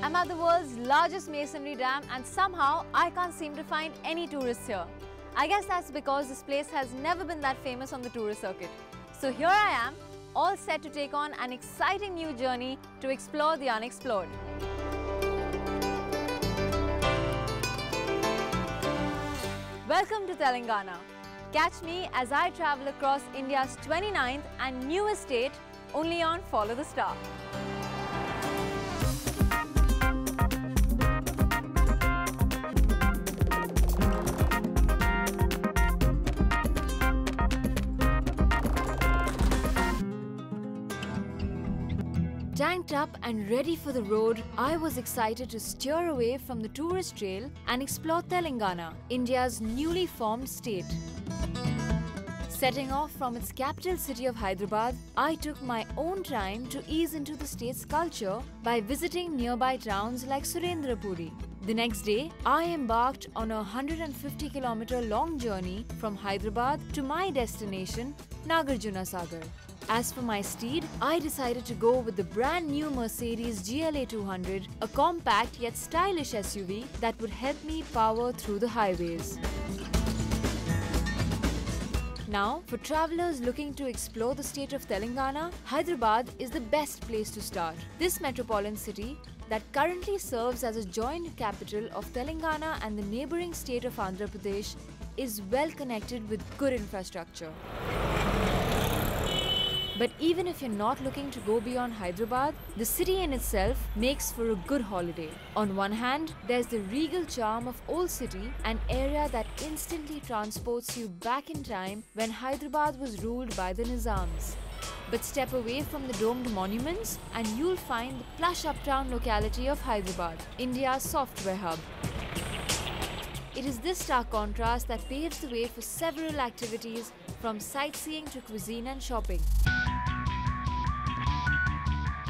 I'm at the world's largest masonry dam and somehow I can't seem to find any tourists here. I guess that's because this place has never been that famous on the tourist circuit. So here I am, all set to take on an exciting new journey to explore the unexplored. Welcome to Telangana. Catch me as I travel across India's 29th and newest state only on Follow the Star. Tanked up and ready for the road, I was excited to steer away from the tourist trail and explore Telangana, India's newly formed state. Setting off from its capital city of Hyderabad, I took my own time to ease into the state's culture by visiting nearby towns like Surendrapuri. The next day, I embarked on a 150-kilometer long journey from Hyderabad to my destination, Nagarjuna Sagar. As for my steed, I decided to go with the brand new Mercedes GLA 200, a compact yet stylish SUV that would help me power through the highways. Now, for travelers looking to explore the state of Telangana, Hyderabad is the best place to start. This metropolitan city that currently serves as a joint capital of Telangana and the neighbouring state of Andhra Pradesh is well connected with good infrastructure. But even if you're not looking to go beyond Hyderabad, the city in itself makes for a good holiday. On one hand, there's the regal charm of Old City, an area that instantly transports you back in time when Hyderabad was ruled by the Nizams. But step away from the domed monuments and you'll find the plush uptown locality of Hyderabad, India's software hub. It is this stark contrast that paves the way for several activities from sightseeing to cuisine and shopping.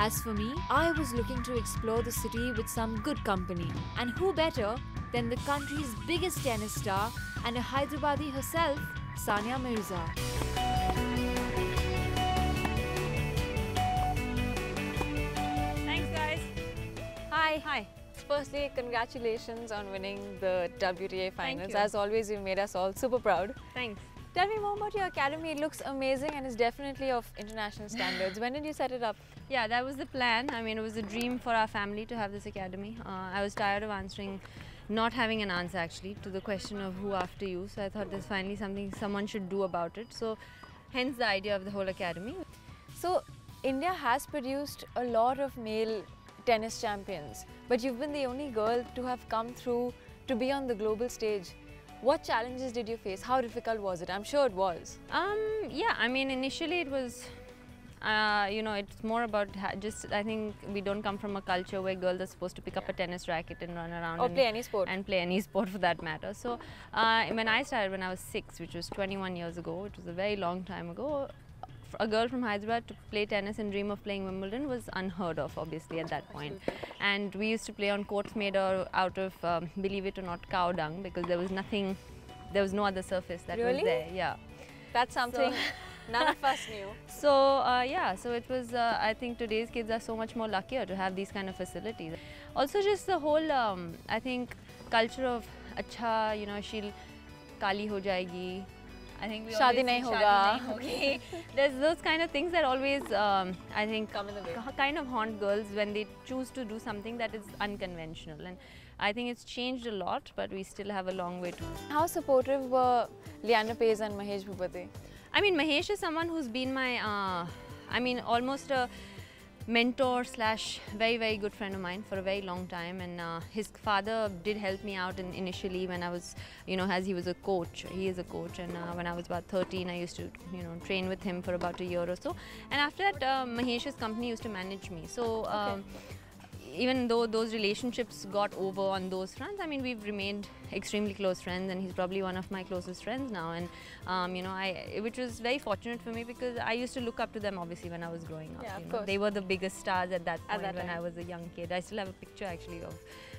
As for me, I was looking to explore the city with some good company. And who better than the country's biggest tennis star and a Hyderabadi herself, Sania Mirza. Thanks guys. Hi. Firstly, congratulations on winning the WTA finals. Thank you. As always, you made us all super proud. Thanks. Tell me more about your academy. It looks amazing and is definitely of international standards. When did you set it up? Yeah, that was the plan. I mean, it was a dream for our family to have this academy. I was tired of not having an answer actually to the question of who after you. So I thought there's finally something someone should do about it. So hence the idea of the whole academy. So India has produced a lot of male tennis champions, but you've been the only girl to have come through to be on the global stage. What challenges did you face? How difficult was it? I'm sure it was. Yeah, I mean, initially it was, it's more about I think we don't come from a culture where girls are supposed to pick up a tennis racket and run around. Or play any sport. And play any sport for that matter. So when I started when I was 6, which was 21 years ago, it was a very long time ago, a girl from Hyderabad to play tennis and dream of playing Wimbledon was unheard of, obviously, at that point. And we used to play on courts made out of, believe it or not, cow dung, because there was no other surface that was there. Yeah. That's something none of us knew. So, so it was, I think today's kids are so much more luckier to have these kind of facilities. Also just the whole, I think, culture of, acha, she'll kali ho jayegi. I think we Shaadi nahi hoga. There's those kind of things that always, I think, come in the way. Kind of haunt girls when they choose to do something that is unconventional. And I think it's changed a lot, but we still have a long way to go. How supportive were Leander Paes and Mahesh Bhupati? I mean, Mahesh is someone who's been my, almost a mentor slash very good friend of mine for a very long time, and his father did help me out initially when I was, as he was a coach. He is a coach, and when I was about 13 I used to train with him for about a year or so, and after that Mahesh's company used to manage me. So even though those relationships got over on those fronts, I mean, we've remained extremely close friends, and he's probably one of my closest friends now. And which was very fortunate for me, because I used to look up to them obviously when I was growing up. Yeah, of course. They were the biggest stars at that point when time. I was a young kid. I still have a picture actually of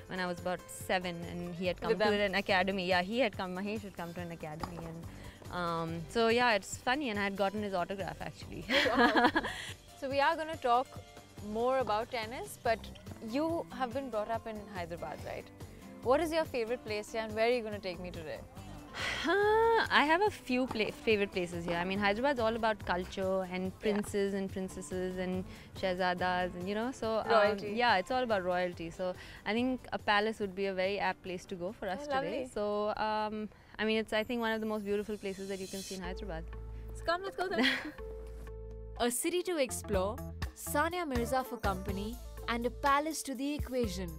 when I was about 7 and he had come to an academy. Yeah, Mahesh had come to an academy, and so yeah, it's funny, and I had gotten his autograph actually. So we are going to talk more about tennis, but you have been brought up in Hyderabad, right? What is your favorite place here and where are you going to take me today? I have a few favorite places here. I mean, Hyderabad's all about culture and princes and princesses and shahzadas and, you know, so Royalty. yeah, it's all about royalty. So I think a palace would be a very apt place to go for us today. Lovely. So I mean, it's I think one of the most beautiful places that you can see in Hyderabad. So come, let's go then. A city to explore, Sania Mirza for company, and a palace to the equation.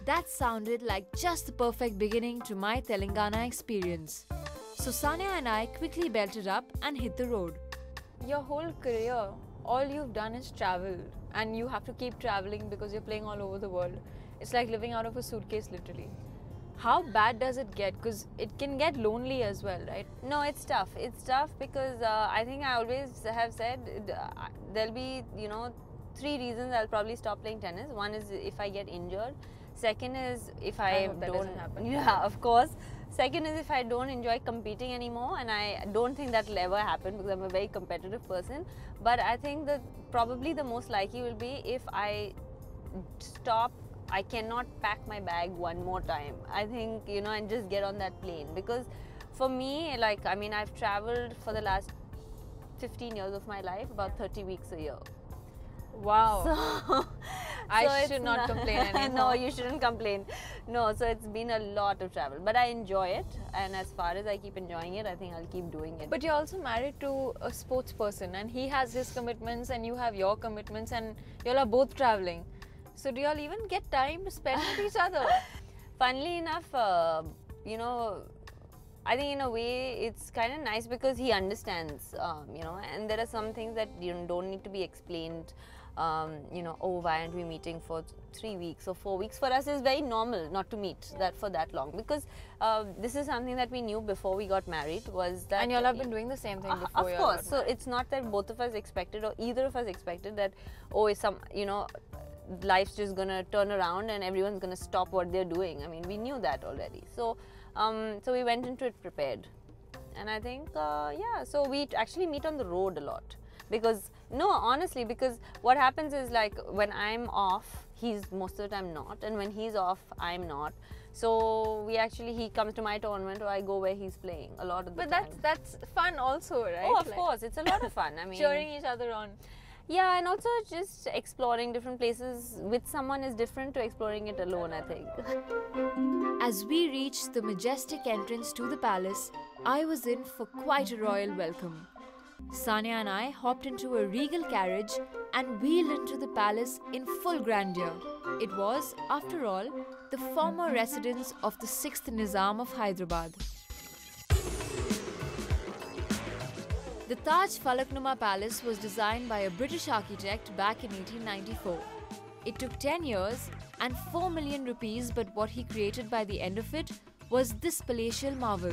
That sounded like just the perfect beginning to my Telangana experience. So Sania and I quickly belted up and hit the road. Your whole career, all you've done is travel, and you have to keep traveling because you're playing all over the world. It's like living out of a suitcase, literally. How bad does it get? Because it can get lonely as well, right? No, it's tough. It's tough because I think I always have said there'll be, you know, 3 reasons I'll probably stop playing tennis. One is if I get injured. Second is if I hope that doesn't happen. Yeah, of course. Second is if I don't enjoy competing anymore, and I don't think that'll ever happen because I'm a very competitive person. But I think that probably the most likely will be if I stop. I cannot pack my bag one more time. I think, you know, and just get on that plane, because for me, like, I mean, I've traveled for the last 15 years of my life, about 30 weeks a year. Wow. So I should not complain anymore. No, you shouldn't complain. No, so it's been a lot of travel, but I enjoy it, and as far as I keep enjoying it, I think I'll keep doing it. But you're also married to a sports person, and he has his commitments and you have your commitments, and y'all are both traveling. So do y'all even get time to spend with each other? Funnily enough, you know, I think in a way it's kind of nice because he understands, you know, and there are some things that you don't need to be explained. You know, oh, why aren't we meeting for 3 weeks or 4 weeks? For us, it's very normal not to meet that for that long, because this is something that we knew before we got married. Was that And y'all have been doing the same thing before. Of course. So it's not that both of us expected, or either of us expected that, oh, it's some, you know, life's just gonna turn around and everyone's gonna stop what they're doing. I mean, we knew that already. So so we went into it prepared, and I think yeah, so we actually meet on the road a lot, because no, honestly, because what happens is, like, when I'm off, he's most of the time not, and when he's off, I'm not. So we actually, he comes to my tournament or I go where he's playing a lot of the time. But that's fun also, right? Oh, of course, it's a lot of fun. I mean, cheering each other on. Yeah, and also just exploring different places with someone is different to exploring it alone, I think. As we reached the majestic entrance to the palace, I was in for quite a royal welcome. Sania and I hopped into a regal carriage and wheeled into the palace in full grandeur. It was, after all, the former residence of the 6th Nizam of Hyderabad. The Taj Falaknuma Palace was designed by a British architect back in 1894. It took 10 years and 4 million rupees, but what he created by the end of it was this palatial marvel.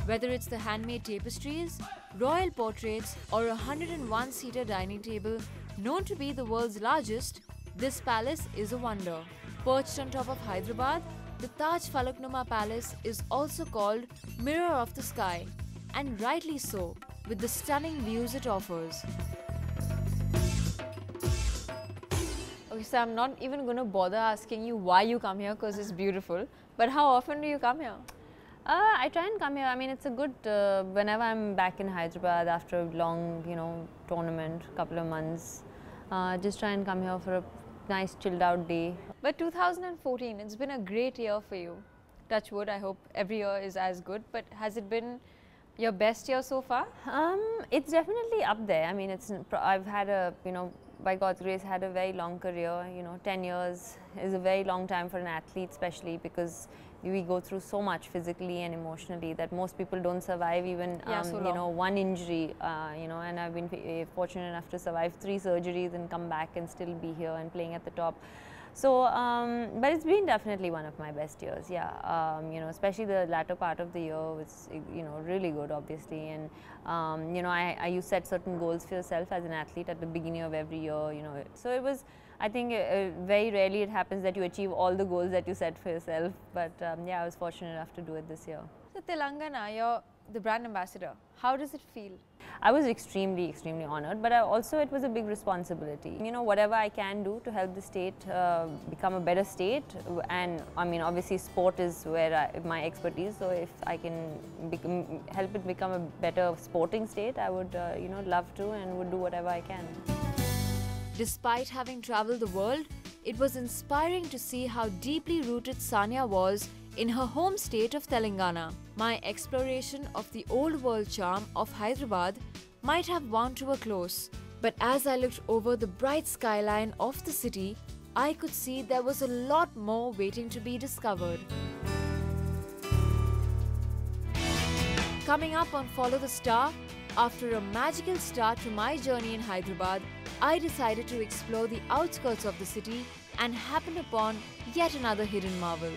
Whether it's the handmade tapestries, royal portraits, or a 101-seater dining table known to be the world's largest, this palace is a wonder. Perched on top of Hyderabad, the Taj Falaknuma Palace is also called Mirror of the Sky, and rightly so, with the stunning views it offers. Okay, so I'm not even going to bother asking you why you come here, because it's beautiful. But how often do you come here? I try and come here. I mean, it's a good, whenever I'm back in Hyderabad after a long, you know, tournament, couple of months, just try and come here for a nice chilled out day. But 2014, it's been a great year for you. Touch wood, I hope every year is as good. But has it been your best year so far? It's definitely up there. I mean, I've had a, you know, by God's grace, had a very long career. You know, 10 years is a very long time for an athlete, especially because we go through so much physically and emotionally that most people don't survive even, you know, one injury, you know, and I've been fortunate enough to survive 3 surgeries and come back and still be here and playing at the top. So, but it's been definitely one of my best years, yeah. You know, especially the latter part of the year was, you know, really good, obviously. And, you know, you set certain goals for yourself as an athlete at the beginning of every year, you know. So it was, I think very rarely it happens that you achieve all the goals that you set for yourself. But yeah, I was fortunate enough to do it this year. So Telangana, you're the brand ambassador. How does it feel? I was extremely, extremely honored, but also it was a big responsibility. You know, whatever I can do to help the state become a better state, and I mean, obviously sport is where my expertise, so if I can help it become a better sporting state, I would, you know, love to and would do whatever I can. Despite having travelled the world, it was inspiring to see how deeply rooted Sania was in her home state of Telangana. My exploration of the old world charm of Hyderabad might have wound to a close, but as I looked over the bright skyline of the city, I could see there was a lot more waiting to be discovered. Coming up on Follow the Star, after a magical start to my journey in Hyderabad, I decided to explore the outskirts of the city and happened upon yet another hidden marvel.